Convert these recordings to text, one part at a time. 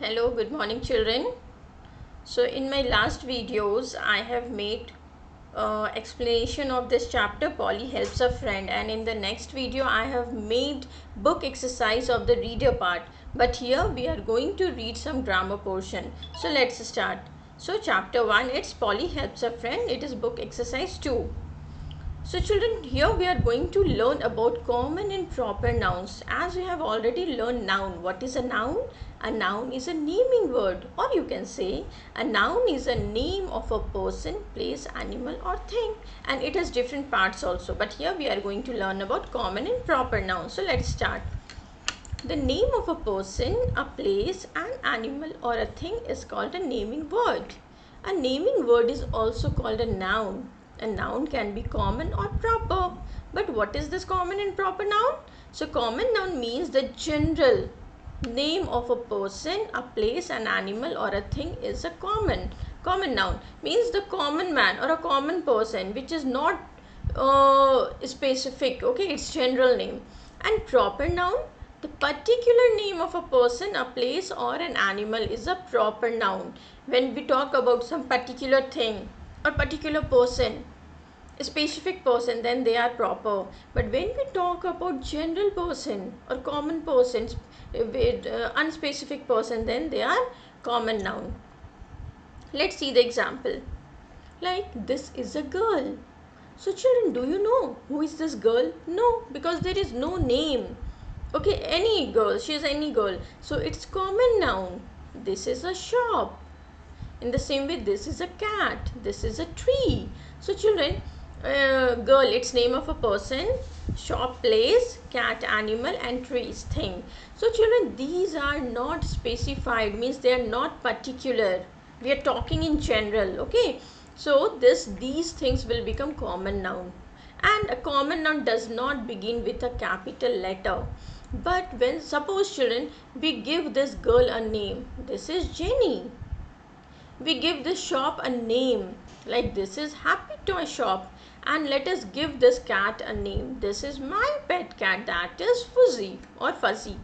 Hello, good morning children. So in my last videos I have made explanation of this chapter Polly helps a friend, and in the next video I have made book exercise of the reader part, but here we are going to read some grammar portion. So let's start. So chapter 1, it's Polly helps a friend. It is book exercise 2. So children, here we are going to learn about common and proper nouns. As we have already learned noun. What is a noun? A noun is a naming word, or you can say a noun is a name of a person, place, animal or thing, and it has different parts also. But here we are going to learn about common and proper nouns. So let's start. The name of a person, a place, an animal or a thing is called a naming word. A naming word is also called a noun. A noun can be common or proper. But what is this common and proper noun? So common noun means the general name of a person, a place, an animal or a thing is a common. Common noun means the common man or a common person which is not specific. Okay, it's general name. And proper noun, the particular name of a person, a place or an animal is a proper noun. When we talk about some particular thing or particular person, a specific person, then they are proper. But when we talk about general person or common persons with unspecific person, then they are common noun. Let's see the example. Like, this is a girl. So children, do you know who is this girl? No, because there is no name. Okay, any girl, she is any girl. So it's common noun. This is a shop. In the same way, this is a cat. This is a tree. So children, girl, it's name of a person, shop, place, cat, animal and trees, thing. So children, these are not specified, means they are not particular. We are talking in general, okay? So these things will become common noun. And a common noun does not begin with a capital letter. But when, suppose children, we give this girl a name. This is Jenny. We give this shop a name, like this is Happy Toy Shop, and let us give this cat a name. This is my pet cat, that is Fuzzy or Fuzzy.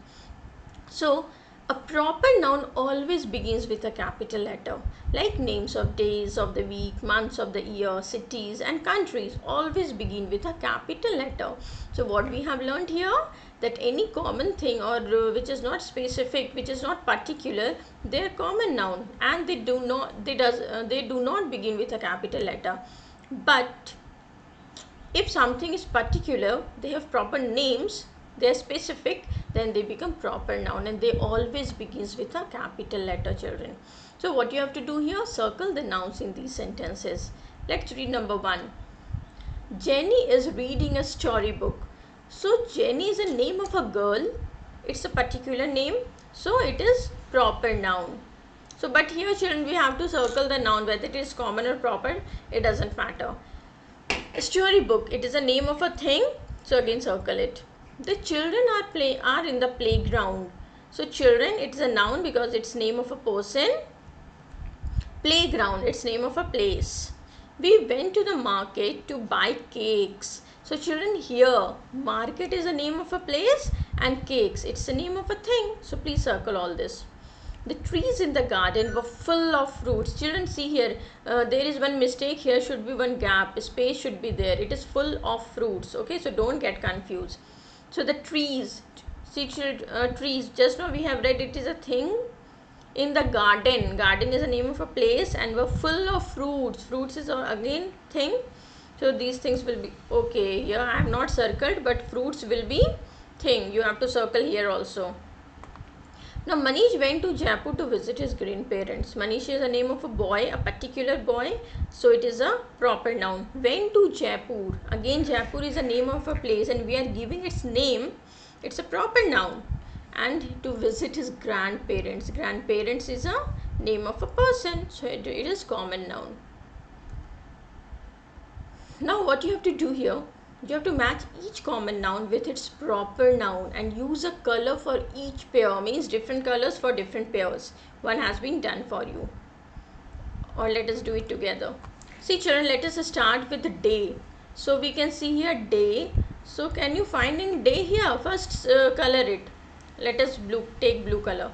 So a proper noun always begins with a capital letter, like names of days of the week, months of the year, cities and countries always begin with a capital letter. So what we have learned here, that any common thing or which is not specific, which is not particular, they are common noun, and they do not begin with a capital letter. But if something is particular, they have proper names, they are specific, then they become proper noun, and they always begins with a capital letter, children. So what you have to do here, circle the nouns in these sentences. Let's read number 1. Jenny is reading a storybook. So Jenny is a name of a girl, it's a particular name, so it is proper noun. So but here children, we have to circle the noun, whether it is common or proper, it doesn't matter. A storybook, it is a name of a thing, so again circle it. The children are in the playground. So children, it is a noun because it's name of a person. Playground, it's name of a place. We went to the market to buy cakes. So children, here market is a name of a place and cakes, it's the name of a thing. So please circle all this. The trees in the garden were full of fruits. Children, see here, there is one mistake here, should be one gap, space should be there. It is full of fruits, okay? So don't get confused. So the trees, see children, trees, just now we have read it is a thing. In the garden, garden is a name of a place, and were full of fruits. Fruits is again thing. So these things will be, okay, here I have not circled, but fruits will be thing. You have to circle here also. Now Manish went to Jaipur to visit his grandparents. Manish is the name of a boy, a particular boy, so it is a proper noun. Went to Jaipur. Again Jaipur is a name of a place, and we are giving its name. It's a proper noun. And to visit his grandparents. Grandparents is a name of a person, so it is common noun. Now what you have to do here, you have to match each common noun with its proper noun and use a color for each pair, means different colors for different pairs. One has been done for you. Or let us do it together. See children, let us start with the day. So we can see here day. So can you find in day here? First color it. Let us take blue color.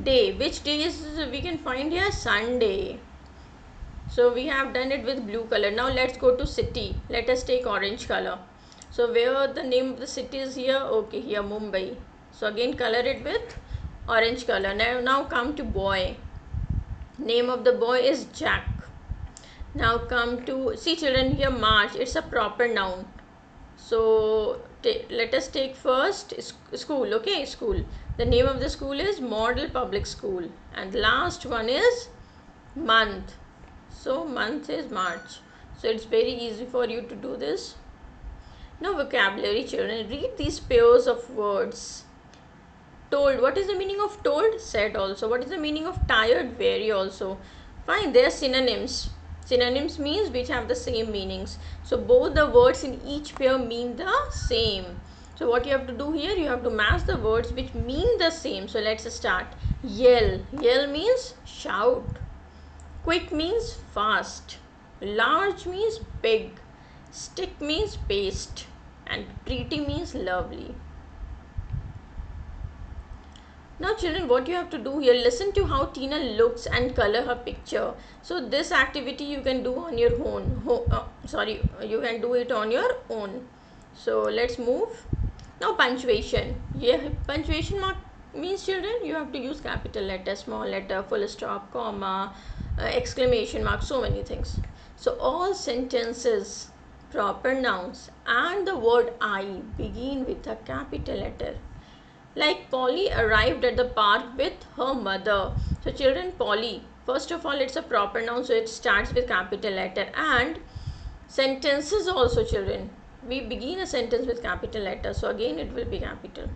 Day. Which day is we can find here? Sunday. So we have done it with blue color. Now let's go to city. Let us take orange color. So where the name of the city is here? Okay, here Mumbai. So again color it with orange color. Now come to boy. Name of the boy is Jack. Now come to, see children, here March. It's a proper noun. So let us take first school. Okay, school. The name of the school is Model Public School. And the last one is month. So month is March. So it's very easy for you to do this. Now vocabulary children, read these pairs of words. Told, what is the meaning of told? Said also. What is the meaning of tired? Very also. Fine, they are synonyms. Synonyms means which have the same meanings. So both the words in each pair mean the same. So what you have to do here, you have to match the words which mean the same. So let's start. Yell. Yell means shout. Quick means fast. Large means big. Stick means paste. And pretty means lovely. Now children, what you have to do here, listen to how Tina looks and color her picture. So this activity you can do on your own. You can do it on your own. So let's move. Now punctuation. Yeah, punctuation mark means children, you have to use capital letter, small letter, full stop, comma, exclamation mark, so many things. So all sentences, proper nouns and the word I begin with a capital letter. Like Polly arrived at the park with her mother. So children, Polly, first of all it's a proper noun, so it starts with capital letter. And sentences also children, we begin a sentence with capital letter, so again it will be capital.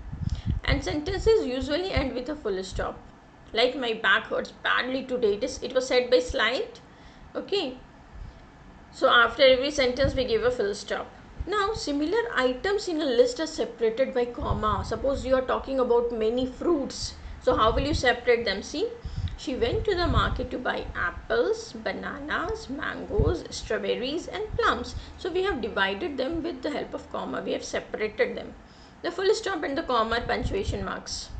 And sentences usually end with a full stop. Like my back hurts badly today, it was said by Slide. Okay, so after every sentence we give a full stop. Now similar items in a list are separated by comma. Suppose you are talking about many fruits. So how will you separate them? See, she went to the market to buy apples, bananas, mangoes, strawberries and plums. So we have divided them with the help of comma. We have separated them. The full stop and the comma are punctuation marks.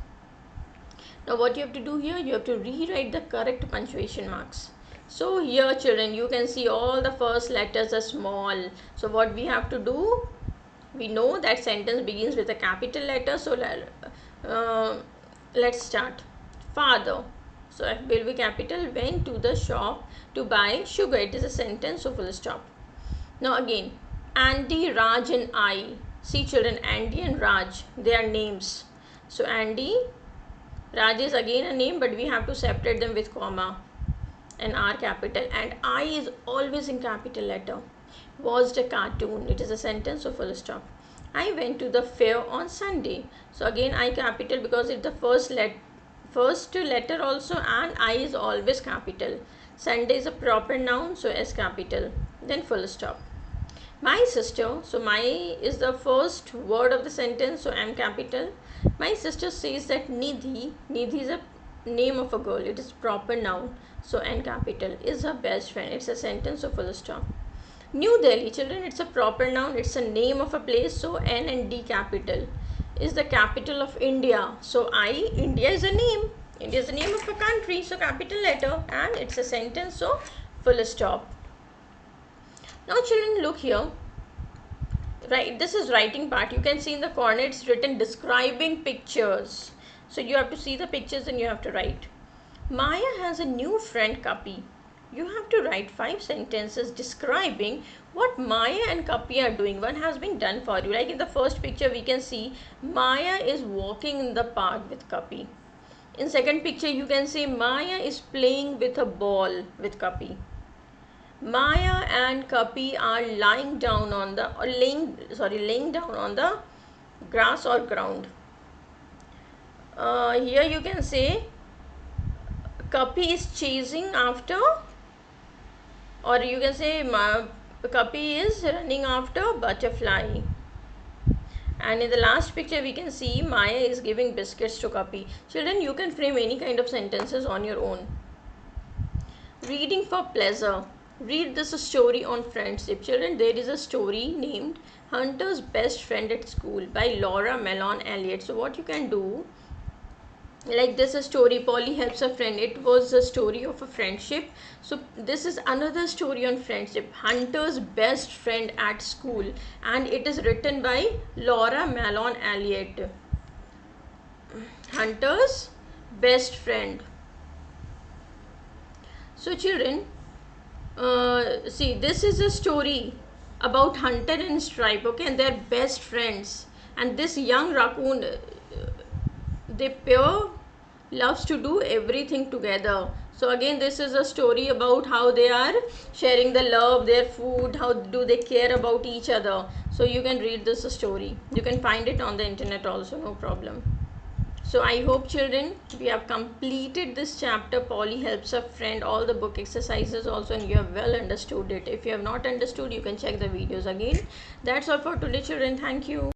Now what you have to do here, you have to rewrite the correct punctuation marks. So here children, you can see all the first letters are small. So what we have to do, we know that sentence begins with a capital letter. So let's start. Father. So F will be capital. Went to the shop to buy sugar. It is a sentence, so full stop. Now again, Andy, Raj and I. See children, Andy and Raj, they are names. So Andy, Raj is again a name, but we have to separate them with comma and R capital, and I is always in capital letter. Watched a cartoon, it is a sentence, so full stop. I went to the fair on Sunday. So again I capital because it's the first letter also, and I is always capital. Sunday is a proper noun, so S capital, then full stop. My sister, so my is the first word of the sentence, so M capital. My sister says that Nidhi is a name of a girl, it is proper noun, so N capital, is her best friend. It's a sentence, so full stop. New Delhi, children, it's a proper noun, it's a name of a place, so N and D capital, is the capital of India. So India is a name, India is the name of a country, so capital letter, and it's a sentence, so full stop. Now children, look here. Right, this is writing part. You can see in the corner it's written describing pictures. So you have to see the pictures and you have to write. Maya has a new friend Kapi. You have to write 5 sentences describing what Maya and Kapi are doing. What has been done for you. Like in the first picture we can see Maya is walking in the park with Kapi. In second picture you can see Maya is playing with a ball with Kapi. Maya and Kapi are laying down on the grass or ground. Here you can say Kapi is chasing after, or you can say Kapi is running after butterfly. And in the last picture we can see Maya is giving biscuits to Kapi. Children, you can frame any kind of sentences on your own. Reading for pleasure. Read this story on friendship. Children, there is a story named Hunter's Best Friend at School by Laura Mellon Elliott. So what you can do, like this story, Polly helps a friend. It was a story of a friendship. So this is another story on friendship, Hunter's best friend at school, and it is written by Laura Malone Elliott. Hunter's best friend. So children, see, this is a story about Hunter and Stripe, okay, and they're best friends. And this young raccoon, they pair loves to do everything together. So again, this is a story about how they are sharing the love, their food, how do they care about each other. So you can read this story. You can find it on the internet also, no problem. So I hope children, we have completed this chapter, Polly helps a friend, all the book exercises also, and you have well understood it. If you have not understood, you can check the videos again. That's all for today children. Thank you.